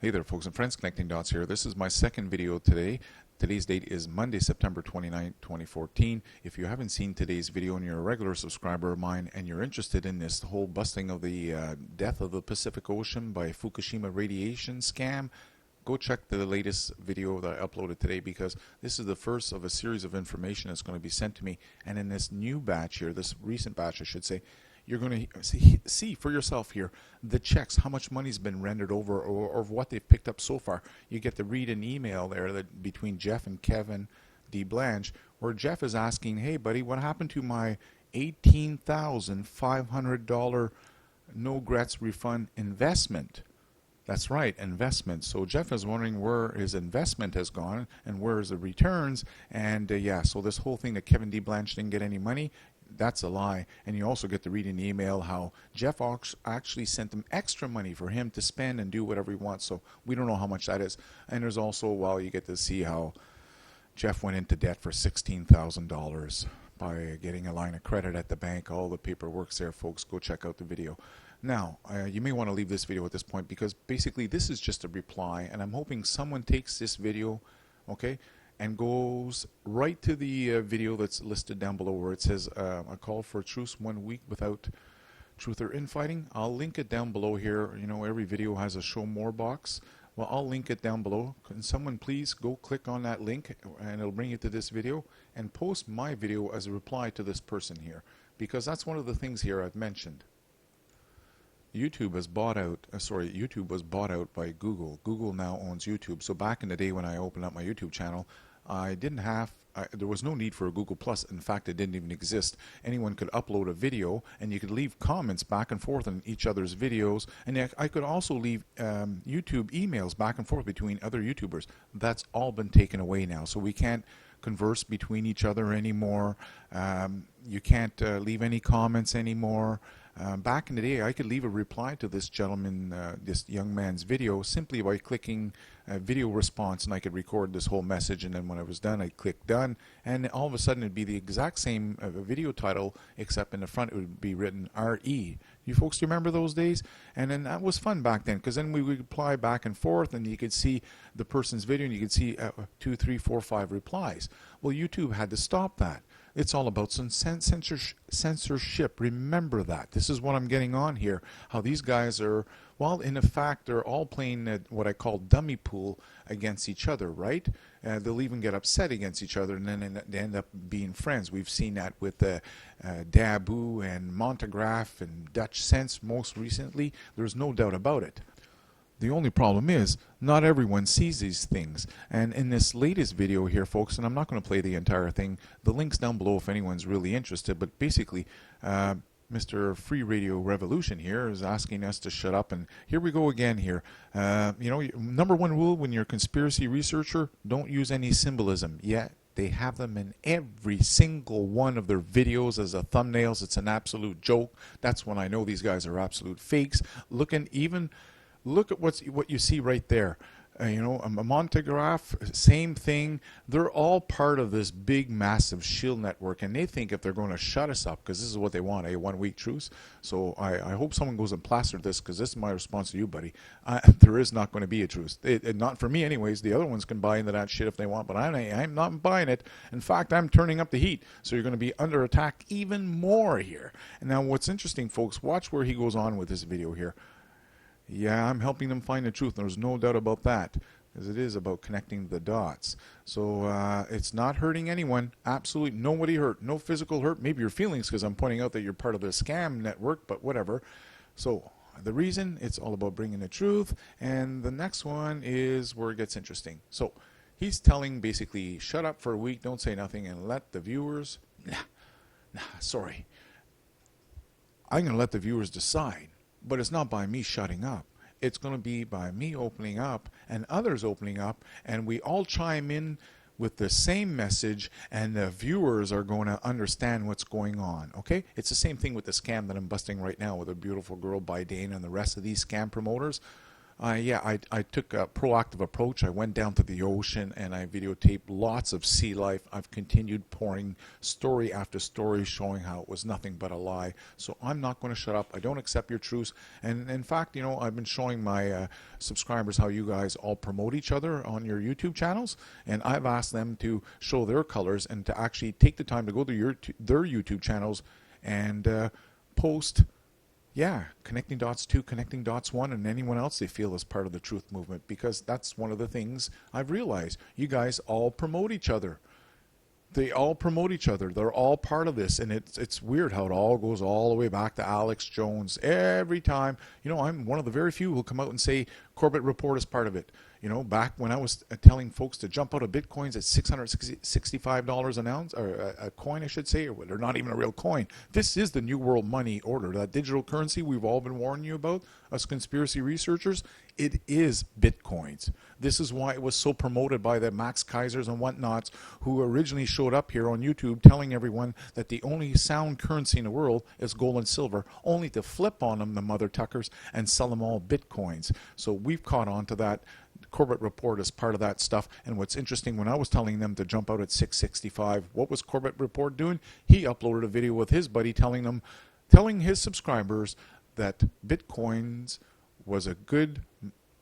Hey there folks and friends, Connecting Dots here. This is my second video today. Today's date is Monday, September 29, 2014. If you haven't seen today's video and you're a regular subscriber of mine and you're interested in this whole busting of the death of the Pacific Ocean by Fukushima radiation scam, go check the latest video that I uploaded today, because this is the first of a series of information that's going to be sent to me. And in this new batch here, this recent batch I should say, you're going to see for yourself here the checks, how much money's been rendered over, or what they've picked up so far. You get to read an email there that between Jeff and Kevin D. Blanche, where Jeff is asking, hey buddy, what happened to my $18,500 no regrets refund investment? That's right, investment. So Jeff is wondering where his investment has gone and where's the returns. And yeah, so this whole thing that Kevin D. Blanche didn't get any money, that's a lie. And you also get to read in the email how Jeff actually sent him extra money for him to spend and do whatever he wants. So we don't know how much that is. And there's also, well, you get to see how Jeff went into debt for $16,000 by getting a line of credit at the bank. All the paperwork's there, folks. Go check out the video. Now, you may want to leave this video at this point, because basically this is just a reply, and I'm hoping someone takes this video, okay, and goes right to the video that's listed down below where it says a call for truce 1 week without truth or infighting. I'll link it down below here. You know, every video has a show more box. Well, I'll link it down below. Can someone please go click on that link, and it'll bring you to this video, and post my video as a reply to this person here, because that's one of the things here I've mentioned. YouTube has bought out, YouTube was bought out by Google. Google now owns YouTube. So back in the day when I opened up my YouTube channel, I didn't have, there was no need for a Google Plus. In fact, it didn't even exist. Anyone could upload a video, and you could leave comments back and forth on each other's videos. And I could also leave YouTube emails back and forth between other YouTubers. That's all been taken away now. So we can't converse between each other anymore. You can't leave any comments anymore. Back in the day, I could leave a reply to this gentleman, this young man's video, simply by clicking video response, and I could record this whole message, and then when I was done, I'd click done, and all of a sudden it'd be the exact same video title, except in the front it would be written RE. You folks remember those days? And then that was fun back then, because then we would reply back and forth, and you could see the person's video, and you could see 2, 3, 4, 5 replies. Well, YouTube had to stop that. It's all about some censorship. Remember that. This is what I'm getting on here. How these guys are, well, in fact, they're all playing what I call dummy pool against each other, right? They'll even get upset against each other, and then they end up being friends. We've seen that with Dahboo and Montagraph and dutchsinse most recently. There's no doubt about it. The only problem is, not everyone sees these things. And in this latest video here, folks, and I'm not going to play the entire thing, the link's down below if anyone's really interested, but basically, Mr. Free Radio Revolution here is asking us to shut up, and here we go again here. You know, number one rule when you're a conspiracy researcher, don't use any symbolism. Yet they have them in every single one of their videos as a thumbnails. It's an absolute joke. That's when I know these guys are absolute fakes. Look at what you see right there. You know, a Montagraph, same thing. They're all part of this big, massive shield network, and they think if they're going to shut us up, because this is what they want, a 1 week truce. So I hope someone goes and plasters this, because this is my response to you, buddy. There is not going to be a truce. Not for me anyways. The other ones can buy into that shit if they want, but I'm not buying it. In fact, I'm turning up the heat. So you're going to be under attack even more here. And now what's interesting, folks, watch where he goes on with this video here. Yeah, I'm helping them find the truth. There's no doubt about that, because it is about connecting the dots. So it's not hurting anyone. Absolutely nobody hurt. No physical hurt. Maybe your feelings, because I'm pointing out that you're part of the scam network, but whatever. So the reason, it's all about bringing the truth. And the next one is where it gets interesting. So he's telling basically, shut up for a week, don't say nothing, and let the viewers... sorry. I'm going to let the viewers decide. But it's not by me shutting up. It's going to be by me opening up and others opening up, and we all chime in with the same message, and the viewers are going to understand what's going on. Okay? It's the same thing with the scam that I'm busting right now with a beautiful girl by Dane and the rest of these scam promoters. I took a proactive approach. I went down to the ocean and I videotaped lots of sea life. I've continued pouring story after story showing how it was nothing but a lie. So I'm not going to shut up. I don't accept your truths. And in fact, you know, I've been showing my subscribers how you guys all promote each other on your YouTube channels. And I've asked them to show their colors and to actually take the time to go to their YouTube channels and post Connecting Dots 2, Connecting Dots 1, and anyone else they feel is part of the truth movement, because that's one of the things I've realized. You guys all promote each other. They all promote each other. They're all part of this, and it's weird how it all goes all the way back to Alex Jones. Every time, you know, I'm one of the very few who'll come out and say Corbett Report is part of it. You know, back when I was telling folks to jump out of Bitcoins at $665 an ounce, or a coin, I should say, or they're not even a real coin. This is the New World Money Order, that digital currency we've all been warning you about, us conspiracy researchers. It is Bitcoins. This is why it was so promoted by the Max Kaisers and whatnots, who originally showed up here on YouTube telling everyone that the only sound currency in the world is gold and silver, only to flip on them, the mother tuckers, and sell them all Bitcoins. So we've caught on to that. Corbett Report is part of that stuff. And what's interesting, when I was telling them to jump out at 665, what was Corbett Report doing? He uploaded a video with his buddy telling his subscribers that Bitcoins was a good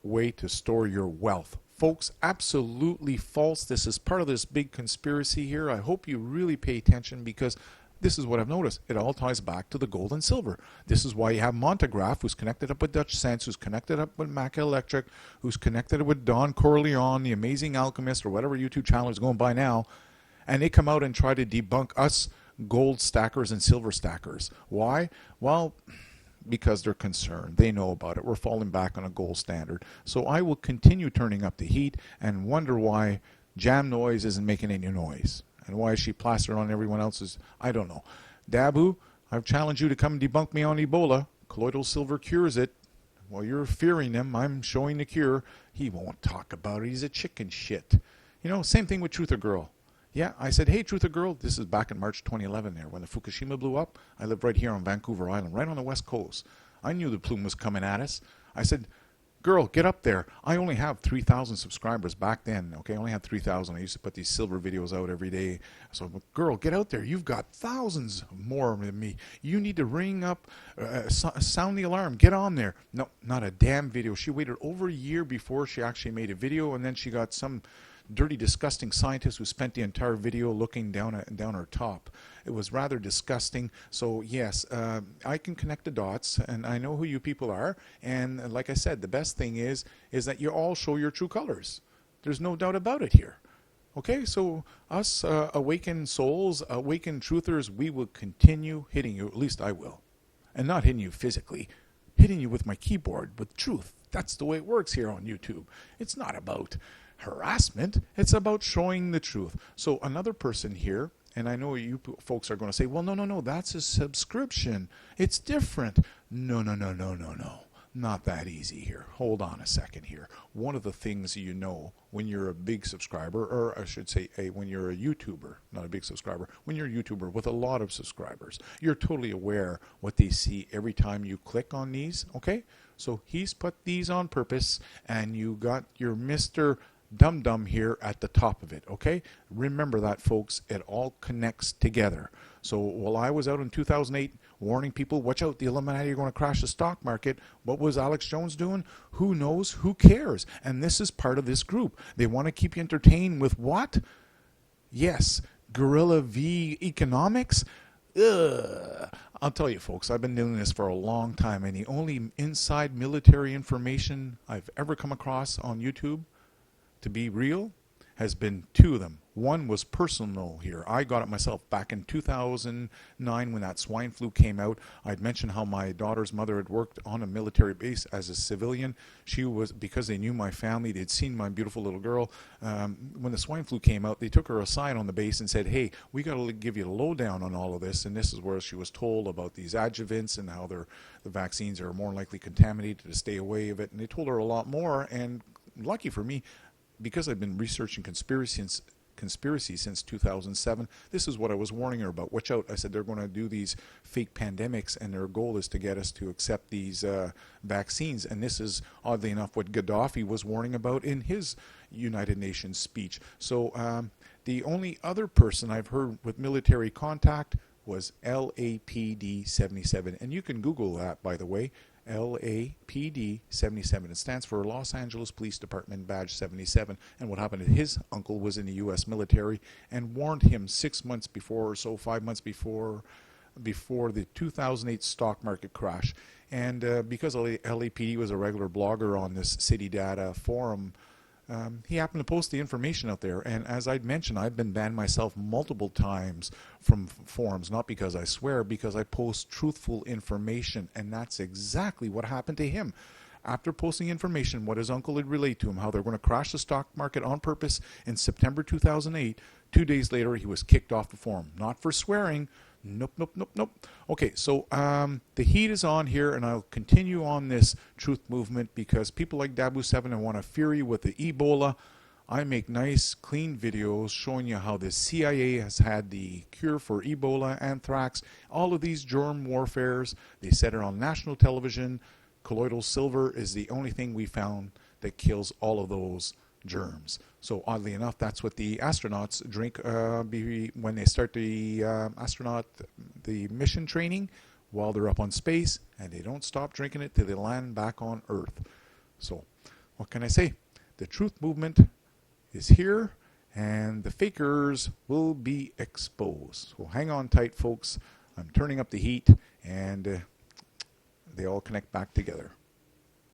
way to store your wealth. Folks, absolutely false. This is part of this big conspiracy here. I hope you really pay attention, because this is what I've noticed. It all ties back to the gold and silver. This is why you have Montagraph, who's connected up with DutchSinse, who's connected up with Mac Electric, who's connected with Don Corleone, the amazing alchemist, or whatever YouTube channel is going by now, and they come out and try to debunk us gold stackers and silver stackers. Why? Well, because they're concerned. They know about it. We're falling back on a gold standard. So I will continue turning up the heat and wonder why Jam Noise isn't making any noise. And why is she plastered on everyone else's? I don't know. Dahboo, I've challenged you to come debunk me on Ebola. Colloidal silver cures it. While you're fearing him, I'm showing the cure. He won't talk about it. He's a chicken shit. You know, same thing with Truther Girl. Yeah, I said, hey, Truther Girl, this is back in March 2011 there, when the Fukushima blew up. I lived right here on Vancouver Island, right on the west coast. I knew the plume was coming at us. I said, girl, get up there. I only have 3,000 subscribers back then. Okay, I only had 3,000. I used to put these silver videos out every day. So, girl, get out there. You've got thousands more than me. You need to ring up, sound the alarm. Get on there. No, not a damn video. She waited over a year before she actually made a video, and then she got some dirty, disgusting scientist who spent the entire video looking down her top. It was rather disgusting. So yes, I can connect the dots, and I know who you people are. And like I said, the best thing is that you all show your true colors. There's no doubt about it here. Okay, so us awakened souls, awakened truthers, we will continue hitting you. At least I will, and not hitting you physically, hitting you with my keyboard with truth. That's the way it works here on YouTube. It's not about harassment. It's about showing the truth. So another person here, and I know you folks are going to say, well, no, that's a subscription. It's different. No. Not that easy here. Hold on a second here. One of the things you know when you're a big subscriber, or I should say when you're a YouTuber, not a big subscriber, when you're a YouTuber with a lot of subscribers, you're totally aware what they see every time you click on these, okay? So he's put these on purpose, and you got your Mr. Dum-Dum here at the top of it, okay? Remember that, folks. It all connects together. So while I was out in 2008 warning people, watch out, the Illuminati are going to crash the stock market, what was Alex Jones doing? Who knows? Who cares? And this is part of this group. They want to keep you entertained with what? Yes, Guerrilla V economics. Ugh. I'll tell you, folks, I've been doing this for a long time, and the only inside military information I've ever come across on YouTube to be real has been two of them. One was personal here. I got it myself back in 2009 when that swine flu came out. I'd mentioned how my daughter's mother had worked on a military base as a civilian. She was, because they knew my family, they'd seen my beautiful little girl. When the swine flu came out, they took her aside on the base and said, hey, we got to give you the lowdown on all of this. And this is where she was told about these adjuvants and how the vaccines are more likely contaminated, to stay away of it. And they told her a lot more. And lucky for me, because I've been researching conspiracy since 2007. This is what I was warning her about. Watch out. I said they're going to do these fake pandemics, and their goal is to get us to accept these vaccines. And this is, oddly enough, what Gaddafi was warning about in his United Nations speech. So the only other person I've heard with military contact was LAPD-77. And you can Google that, by the way. LAPD-77. It stands for Los Angeles Police Department Badge 77. And what happened is his uncle was in the U.S. military and warned him 6 months before or so, 5 months before the 2008 stock market crash. And because LAPD was a regular blogger on this City Data forum, he happened to post the information out there. And as I'd mentioned, I've been banned myself multiple times from forums, not because I swear, because I post truthful information. And that's exactly what happened to him. After posting information, what his uncle had relayed to him, how they're going to crash the stock market on purpose in September 2008, 2 days later he was kicked off the forum. Not for swearing. Nope, nope, nope, nope. Okay, so the heat is on here, and I'll continue on this truth movement because people like Dahboo7 want to fear you with the Ebola. I make nice, clean videos showing you how the CIA has had the cure for Ebola, anthrax, all of these germ warfares. They said it on national television. Colloidal silver is the only thing we found that kills all of those germs. So oddly enough, that's what the astronauts drink when they start the mission training while they're up on space, and they don't stop drinking it till they land back on Earth. So what can I say? The truth movement is here, and the fakers will be exposed. So hang on tight, folks. I'm turning up the heat, and they all connect back together.